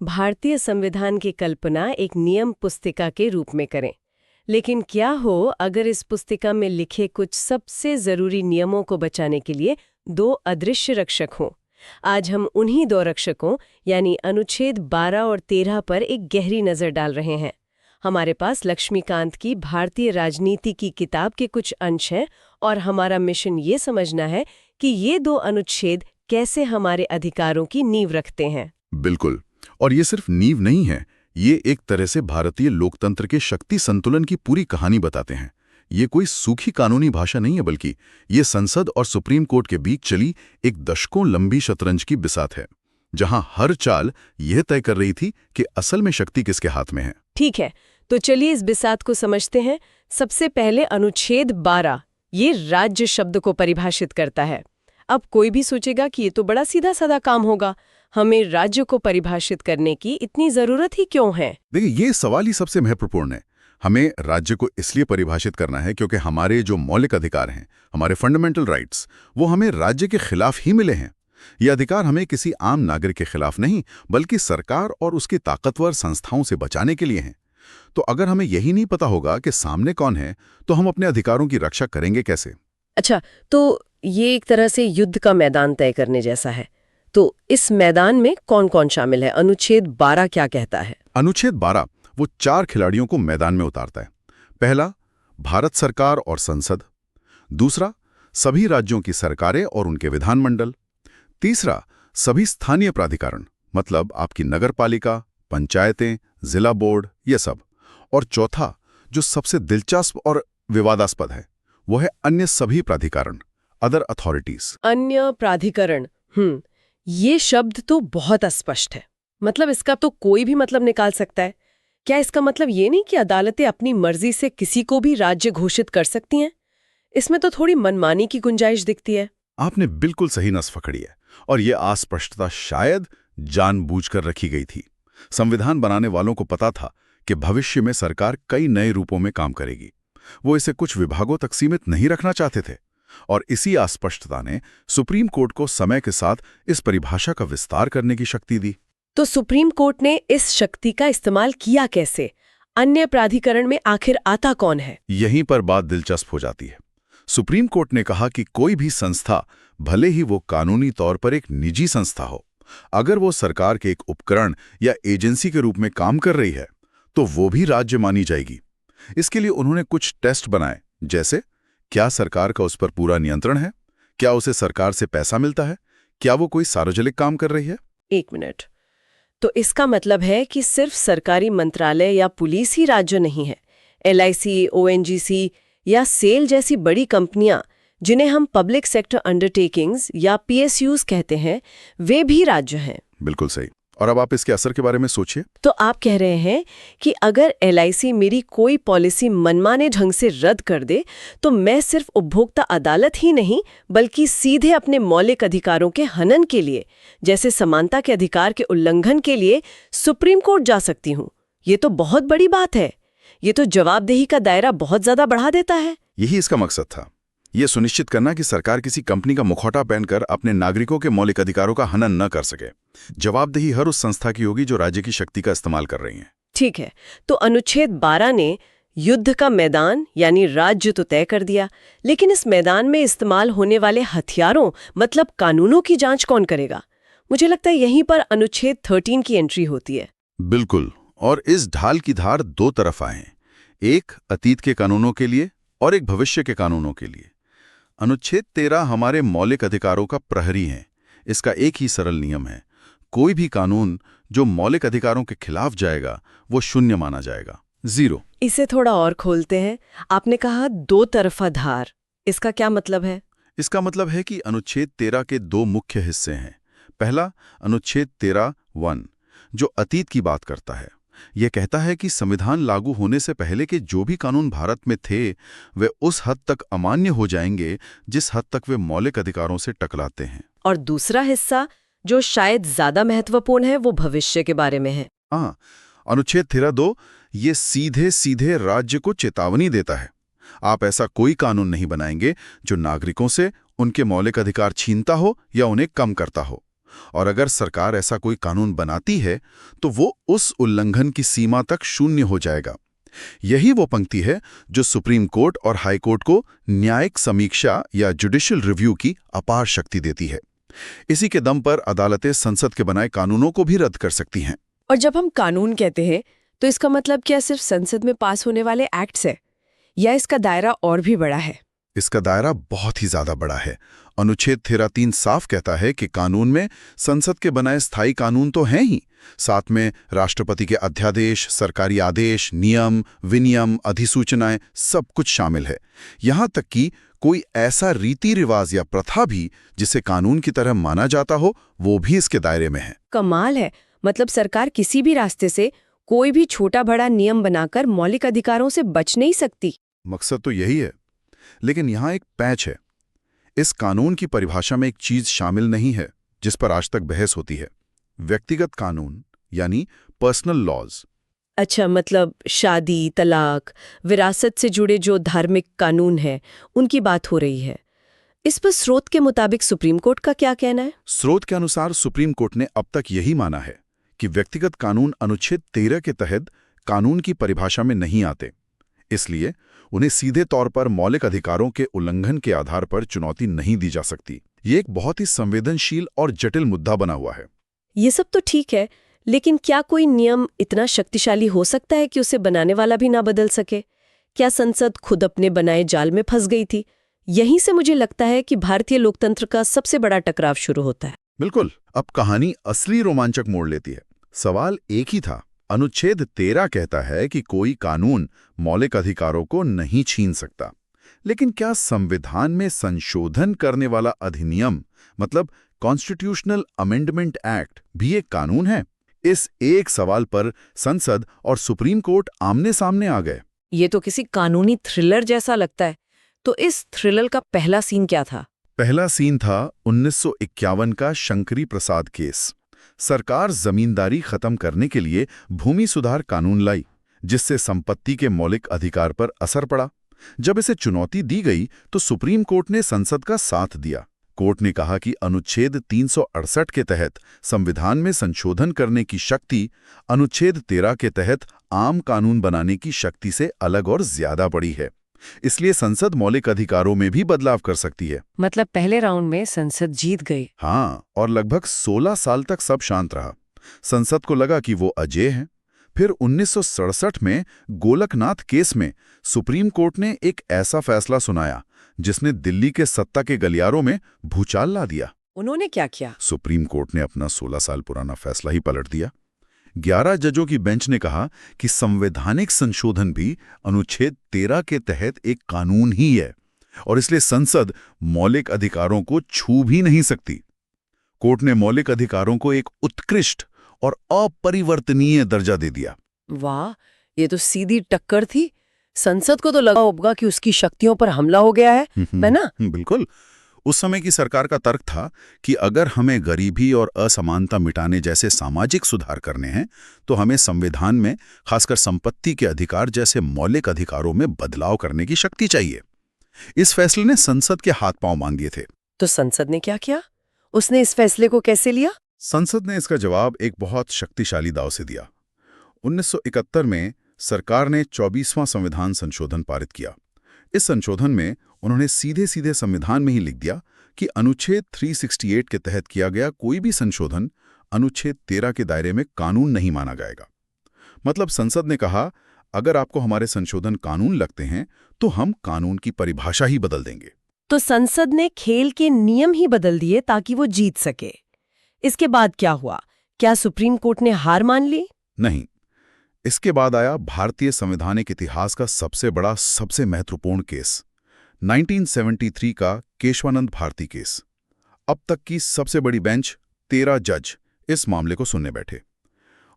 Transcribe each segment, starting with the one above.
भारतीय संविधान की कल्पना एक नियम पुस्तिका के रूप में करें। लेकिन क्या हो अगर इस पुस्तिका में लिखे कुछ सबसे जरूरी नियमों को बचाने के लिए दो अदृश्य रक्षक हों। आज हम उन्हीं दो रक्षकों यानी अनुच्छेद 12 और 13 पर एक गहरी नजर डाल रहे हैं। हमारे पास लक्ष्मीकांत की भारतीय राजनीति की किताब के कुछ अंश हैं और हमारा मिशन ये समझना है कि ये दो अनुच्छेद कैसे हमारे अधिकारों की नींव रखते हैं। बिल्कुल। और ये सिर्फ नींव नहीं है, ये एक तरह से भारतीय लोकतंत्र के शक्ति संतुलन की पूरी कहानी बताते हैं। ये कोई सूखी कानूनी भाषा नहीं है, बल्कि ये संसद और सुप्रीम कोर्ट के बीच चली एक दशकों लंबी शतरंज की बिसात है, जहां हर चाल यह तय कर रही थी कि असल में शक्ति किसके हाथ में है। ठीक है, तो चलिए इस बिसात को समझते हैं। सबसे पहले अनुच्छेद 12 ये राज्य शब्द को परिभाषित करता है। अब कोई भी सोचेगा कि ये तो बड़ा सीधा साधा काम होगा, हमें राज्य को परिभाषित करने की इतनी जरूरत ही क्यों है? देखिए, ये सवाल ही सबसे महत्वपूर्ण है। हमें राज्य को इसलिए परिभाषित करना है क्योंकि हमारे जो मौलिक अधिकार हैं, हमारे फंडामेंटल राइट्स, वो हमें राज्य के खिलाफ ही मिले हैं। ये अधिकार हमें किसी आम नागरिक के खिलाफ नहीं, बल्कि सरकार और उसकी ताकतवर संस्थाओं से बचाने के लिए हैं। तो अगर हमें यही नहीं पता होगा कि सामने कौन है, तो हम अपने अधिकारों की रक्षा करेंगे कैसे? अच्छा, तो ये एक तरह से युद्ध का मैदान तय करने जैसा है। तो इस मैदान में कौन कौन शामिल है? अनुच्छेद 12 क्या कहता है? अनुच्छेद 12 वो 4 खिलाड़ियों को मैदान में उतारता है। पहला, भारत सरकार और संसद। दूसरा, सभी राज्यों की सरकारें और उनके विधानमंडल। तीसरा, सभी स्थानीय प्राधिकरण, मतलब आपकी नगरपालिका, पंचायतें, जिला बोर्ड, ये सब। और चौथा, जो सबसे दिलचस्प और विवादास्पद है, वो है अन्य सभी प्राधिकरण, अदर अथॉरिटीज। अन्य प्राधिकरण, ये शब्द तो बहुत अस्पष्ट है। मतलब इसका तो कोई भी मतलब निकाल सकता है। क्या इसका मतलब ये नहीं कि अदालतें अपनी मर्जी से किसी को भी राज्य घोषित कर सकती हैं? इसमें तो थोड़ी मनमानी की गुंजाइश दिखती है। आपने बिल्कुल सही नस पकड़ी है। और ये अस्पष्टता शायद जानबूझकर रखी गई थी। संविधान बनाने वालों को पता था कि भविष्य में सरकार कई नए रूपों में काम करेगी। वो इसे कुछ विभागों तक सीमित नहीं रखना चाहते थे। और इसी अस्पष्टता ने सुप्रीम कोर्ट को समय के साथ इस परिभाषा का विस्तार करने की शक्ति दी। तो सुप्रीम कोर्ट ने इस शक्ति का इस्तेमाल किया कैसे? अन्य प्राधिकरण में आखिर आता कौन है? यहीं पर बात दिलचस्प हो जाती है। सुप्रीम कोर्ट ने कहा कि कोई भी संस्था, भले ही वो कानूनी तौर पर एक निजी संस्था हो, अगर वो सरकार के एक उपकरण या एजेंसी के रूप में काम कर रही है, तो वो भी राज्य मानी जाएगी। इसके लिए उन्होंने कुछ टेस्ट बनाए, जैसे क्या सरकार का उस पर पूरा नियंत्रण है, क्या उसे सरकार से पैसा मिलता है, क्या वो कोई सार्वजनिक काम कर रही है। एक मिनट, तो इसका मतलब है कि सिर्फ सरकारी मंत्रालय या पुलिस ही राज्य नहीं है। LIC, ONGC या सेल जैसी बड़ी कंपनियां, जिन्हें हम पब्लिक सेक्टर अंडरटेकिंग्स या PSUs कहते हैं, वे भी राज्य हैं। बिल्कुल सही। और अब आप इसके असर के बारे में सोचिए। तो आप कह रहे हैं कि अगर LIC मेरी कोई पॉलिसी मनमाने ढंग से रद्द कर दे, तो मैं सिर्फ उपभोक्ता अदालत ही नहीं, बल्कि सीधे अपने मौलिक अधिकारों के हनन के लिए, जैसे समानता के अधिकार के उल्लंघन के लिए, सुप्रीम कोर्ट जा सकती हूँ। ये तो बहुत बड़ी बात है। ये तो जवाबदेही का दायरा बहुत ज्यादा बढ़ा देता है। यही इसका मकसद था, ये सुनिश्चित करना कि सरकार किसी कंपनी का मुखौटा पहनकर अपने नागरिकों के मौलिक अधिकारों का हनन न कर सके। जवाबदेही हर उस संस्था की होगी जो राज्य की शक्ति का इस्तेमाल कर रही है। ठीक है, तो अनुच्छेद 12 ने युद्ध का मैदान यानी राज्य तो तय कर दिया, लेकिन इस मैदान में इस्तेमाल होने वाले हथियारों मतलब कानूनों की जांच कौन करेगा? मुझे लगता है यहीं पर अनुच्छेद 13 की एंट्री होती है। बिल्कुल। और इस ढाल की धार दो तरफ आए, एक अतीत के कानूनों के लिए और एक भविष्य के कानूनों के लिए। अनुच्छेद 13 हमारे मौलिक अधिकारों का प्रहरी है। इसका एक ही सरल नियम है, कोई भी कानून जो मौलिक अधिकारों के खिलाफ जाएगा वो शून्य माना जाएगा, 0। इसे थोड़ा और खोलते हैं। आपने कहा दो तरफा धार, इसका क्या मतलब है? इसका मतलब है कि अनुच्छेद 13 के दो मुख्य हिस्से हैं। पहला, अनुच्छेद 13(1) जो अतीत की बात करता है। यह कहता है कि संविधान लागू होने से पहले के जो भी कानून भारत में थे, वे उस हद तक अमान्य हो जाएंगे जिस हद तक वे मौलिक अधिकारों से टकराते हैं। और दूसरा हिस्सा, जो शायद ज्यादा महत्वपूर्ण है, वो भविष्य के बारे में है। हाँ, अनुच्छेद 13(2) ये सीधे सीधे राज्य को चेतावनी देता है, आप ऐसा कोई कानून नहीं बनाएंगे जो नागरिकों से उनके मौलिक अधिकार छीनता हो या उन्हें कम करता हो। और अगर सरकार ऐसा कोई कानून बनाती है तो वो उस उल्लंघन की सीमा तक शून्य हो जाएगा। यही वो पंक्ति है जो सुप्रीम कोर्ट और हाई कोर्ट को न्यायिक समीक्षा या जुडिशियल रिव्यू की अपार शक्ति देती है। इसी के दम पर अदालतें संसद के बनाए कानूनों को भी रद्द कर सकती हैं। और जब हम कानून कहते हैं तो इसका मतलब क्या सिर्फ संसद में पास होने वाले एक्ट्स है या इसका दायरा और भी बड़ा है? इसका दायरा बहुत ही ज्यादा बड़ा है। अनुच्छेद 13(3) साफ कहता है कि कानून में संसद के बनाए स्थायी कानून तो हैं ही, साथ में राष्ट्रपति के अध्यादेश, सरकारी आदेश, नियम, विनियम, अधिसूचनाएं सब कुछ शामिल है। यहां तक कि कोई ऐसा रीति रिवाज या प्रथा भी जिसे कानून की तरह माना जाता हो वो भी इसके दायरे में है। कमाल है। मतलब सरकार किसी भी रास्ते से कोई भी छोटा बड़ा नियम बनाकर मौलिक अधिकारों से बच नहीं सकती। मकसद तो यही है, लेकिन यहां एक पैच है। इस कानून की परिभाषा में एक चीज शामिल नहीं है जिस पर आज तक बहस होती है। व्यक्तिगत कानून यानी पर्सनल लॉज। अच्छा, मतलब शादी, तलाक, विरासत से जुड़े जो धार्मिक कानून हैं उनकी बात हो रही है। इस पर स्रोत के मुताबिक सुप्रीम कोर्ट का क्या कहना है? स्रोत के अनुसार सुप्रीम कोर्ट ने अब तक यही माना है कि व्यक्तिगत कानून अनुच्छेद 13 के तहत कानून की परिभाषा में नहीं आते, इसलिए उन्हें सीधे तौर पर मौलिक अधिकारों के उल्लंघन के आधार पर चुनौती नहीं दी जा सकती। ये एक बहुत ही संवेदनशील और जटिल मुद्दा बना हुआ है। ये सब तो ठीक है, लेकिन क्या कोई नियम इतना शक्तिशाली हो सकता है कि उसे बनाने वाला भी ना बदल सके? क्या संसद खुद अपने बनाए जाल में फंस गई थी? यहीं से मुझे लगता है कि भारतीय लोकतंत्र का सबसे बड़ा टकराव शुरू होता है। बिल्कुल। अब कहानी असली रोमांचक मोड़ लेती है। सवाल एक ही था। अनुच्छेद 13 कहता है कि कोई कानून मौलिक अधिकारों को नहीं छीन सकता, लेकिन क्या संविधान में संशोधन करने वाला अधिनियम, मतलब कॉन्स्टिट्यूशनल अमेंडमेंट एक्ट, भी एक कानून है? इस एक सवाल पर संसद और सुप्रीम कोर्ट आमने सामने आ गए। ये तो किसी कानूनी थ्रिलर जैसा लगता है। तो इस थ्रिलर का पहला सीन क्या था? पहला सीन था 1951 का शंकरी प्रसाद केस। सरकार जमींदारी खत्म करने के लिए भूमि सुधार कानून लाई, जिससे संपत्ति के मौलिक अधिकार पर असर पड़ा। जब इसे चुनौती दी गई तो सुप्रीम कोर्ट ने संसद का साथ दिया। कोर्ट ने कहा कि अनुच्छेद 368 के तहत संविधान में संशोधन करने की शक्ति अनुच्छेद 13 के तहत आम कानून बनाने की शक्ति से अलग और ज्यादा बड़ी है, इसलिए संसद मौलिक अधिकारों में भी बदलाव कर सकती है। मतलब पहले राउंड में संसद जीत गई। हाँ, और लगभग 16 साल तक सब शांत रहा। संसद को लगा कि वो अजेय हैं। फिर 1967 में गोलकनाथ केस में सुप्रीम कोर्ट ने एक ऐसा फैसला सुनाया जिसने दिल्ली के सत्ता के गलियारों में भूचाल ला दिया। उन्होंने क्या किया? सुप्रीम कोर्ट ने अपना 16 साल पुराना फैसला ही पलट दिया। 11 जजों की बेंच ने कहा कि संवैधानिक संशोधन भी अनुच्छेद 13 के तहत एक कानून ही है और इसलिए संसद मौलिक अधिकारों को छू भी नहीं सकती। कोर्ट ने मौलिक अधिकारों को एक उत्कृष्ट और अपरिवर्तनीय दर्जा दे दिया। वाह, ये तो सीधी टक्कर थी। संसद को तो लगा होगा कि उसकी शक्तियों पर हमला हो गया है ना? बिल्कुल। उस समय की सरकार का तर्क था कि अगर हमें गरीबी और असमानता मिटाने जैसे सामाजिक सुधार करने हैं तो हमें संविधान में खासकर संपत्ति के अधिकार जैसे मौलिक अधिकारों में बदलाव करने की शक्ति चाहिए। इस फैसले ने संसद के हाथ पांव बांध दिए थे। तो संसद ने क्या किया? उसने इस फैसले को कैसे लिया? संसद ने इसका जवाब एक बहुत शक्तिशाली दांव से दिया। 1971 में सरकार ने 24वां संविधान संशोधन पारित किया। इस संशोधन में उन्होंने सीधे सीधे संविधान में ही लिख दिया कि अनुच्छेद 368 के तहत किया गया कोई भी संशोधन अनुच्छेद 13 के दायरे में कानून नहीं माना जाएगा। मतलब संसद ने कहा, अगर आपको हमारे संशोधन कानून लगते हैं तो हम कानून की परिभाषा ही बदल देंगे। तो संसद ने खेल के नियम ही बदल दिए ताकि वो जीत सके। इसके बाद क्या हुआ? क्या सुप्रीम कोर्ट ने हार मान ली? नहीं। इसके बाद आया भारतीय संवैधानिक इतिहास का सबसे बड़ा, सबसे महत्वपूर्ण केस, 1973 का केशवानंद भारती केस। अब तक की सबसे बड़ी बेंच, 13 जज इस मामले को सुनने बैठे।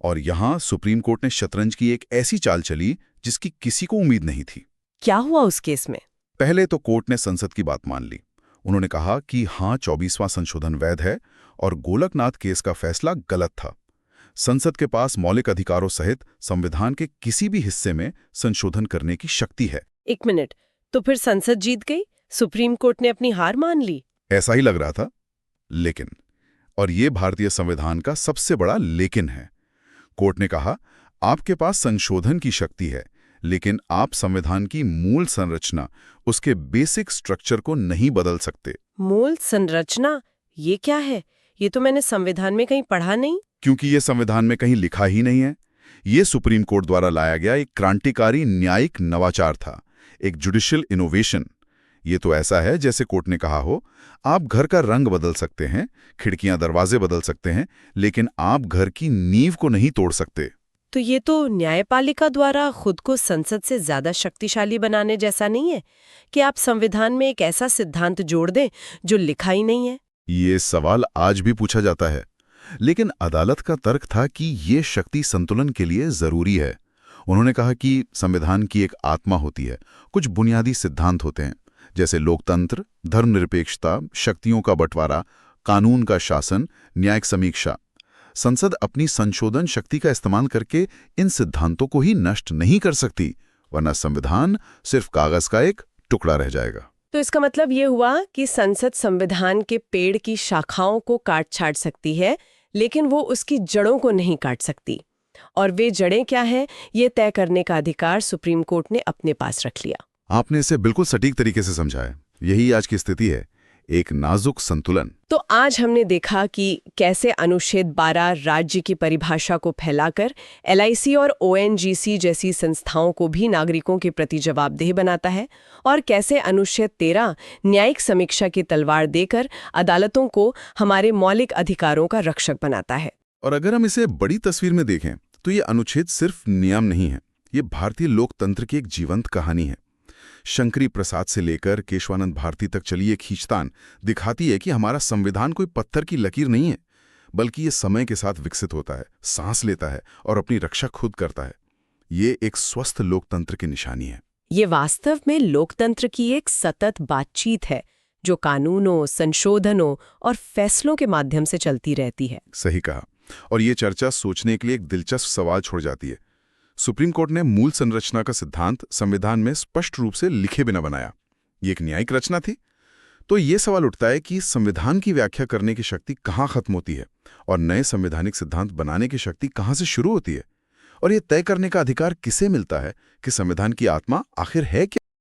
और यहां सुप्रीम कोर्ट ने शतरंज की एक ऐसी चाल चली जिसकी किसी को उम्मीद नहीं थी। क्या हुआ उस केस में? पहले तो कोर्ट ने संसद की बात मान ली। उन्होंने कहा कि हाँ, 24वां संशोधन वैध है और गोलकनाथ केस का फैसला गलत था। संसद के पास मौलिक अधिकारों सहित संविधान के किसी भी हिस्से में संशोधन करने की शक्ति है। एक मिनट, तो फिर संसद जीत गई? सुप्रीम कोर्ट ने अपनी हार मान ली? ऐसा ही लग रहा था। लेकिन और ये भारतीय संविधान का सबसे बड़ा लेकिन है। कोर्ट ने कहा, आपके पास संशोधन की शक्ति है, लेकिन आप संविधान की मूल संरचना, उसके बेसिक स्ट्रक्चर को नहीं बदल सकते। मूल संरचना, ये क्या है? ये तो मैंने संविधान में कहीं पढ़ा नहीं। क्योंकि ये संविधान में कहीं लिखा ही नहीं है। ये सुप्रीम कोर्ट द्वारा लाया गया एक क्रांतिकारी न्यायिक नवाचार था, एक जुडिशियल इनोवेशन। ये तो ऐसा है जैसे कोर्ट ने कहा हो, आप घर का रंग बदल सकते हैं, खिड़कियां दरवाजे बदल सकते हैं, लेकिन आप घर की नींव को नहीं तोड़ सकते। तो ये तो न्यायपालिका द्वारा खुद को संसद से ज्यादा शक्तिशाली बनाने जैसा नहीं है कि आप संविधान में एक ऐसा सिद्धांत जोड़ दें जो लिखा ही नहीं है? ये सवाल आज भी पूछा जाता है, लेकिन अदालत का तर्क था कि ये शक्ति संतुलन के लिए जरूरी है। उन्होंने कहा कि संविधान की एक आत्मा होती है, कुछ बुनियादी सिद्धांत होते हैं, जैसे लोकतंत्र, धर्मनिरपेक्षता, शक्तियों का बंटवारा, कानून का शासन, न्यायिक समीक्षा। संसद अपनी संशोधन शक्ति का इस्तेमाल करके इन सिद्धांतों को ही नष्ट नहीं कर सकती, वरना संविधान सिर्फ कागज का एक टुकड़ा रह जाएगा। तो इसका मतलब ये हुआ कि संसद संविधान के पेड़ की शाखाओं को काट छाट सकती है, लेकिन वो उसकी जड़ों को नहीं काट सकती। और वे जड़ें क्या हैं, ये तय करने का अधिकार सुप्रीम कोर्ट ने अपने पास रख लिया। आपने इसे बिल्कुल सटीक तरीके से समझा है। यही आज की स्थिति है, एक नाजुक संतुलन। तो आज हमने देखा कि कैसे अनुच्छेद 12 राज्य की परिभाषा को फैलाकर LIC और ONGC जैसी संस्थाओं को भी नागरिकों के प्रति जवाबदेह बनाता है, और कैसे अनुच्छेद 13 न्यायिक समीक्षा की तलवार देकर अदालतों को हमारे मौलिक अधिकारों का रक्षक बनाता है। और अगर हम इसे बड़ी तस्वीर में देखें तो ये अनुच्छेद सिर्फ नियम नहीं है, ये भारतीय लोकतंत्र की एक जीवंत कहानी है। शंकरी प्रसाद से लेकर केशवानंद भारती तक चली एक खींचतान दिखाती है कि हमारा संविधान कोई पत्थर की लकीर नहीं है, बल्कि ये समय के साथ विकसित होता है, सांस लेता है और अपनी रक्षा खुद करता है। ये एक स्वस्थ लोकतंत्र की निशानी है। ये वास्तव में लोकतंत्र की एक सतत बातचीत है जो कानूनों, संशोधनों और फैसलों के माध्यम से चलती रहती है। सही कहा। और ये चर्चा सोचने के लिए एक दिलचस्प सवाल छोड़ जाती है। सुप्रीम कोर्ट ने मूल संरचना का सिद्धांत संविधान में स्पष्ट रूप से लिखे बिना बनाया। ये एक न्यायिक रचना थी। तो ये सवाल उठता है कि संविधान की व्याख्या करने की शक्ति कहाँ खत्म होती है और नए संवैधानिक सिद्धांत बनाने की शक्ति कहाँ से शुरू होती है, और ये तय करने का अधिकार किसे मिलता है कि संविधान की आत्मा आखिर है क्या।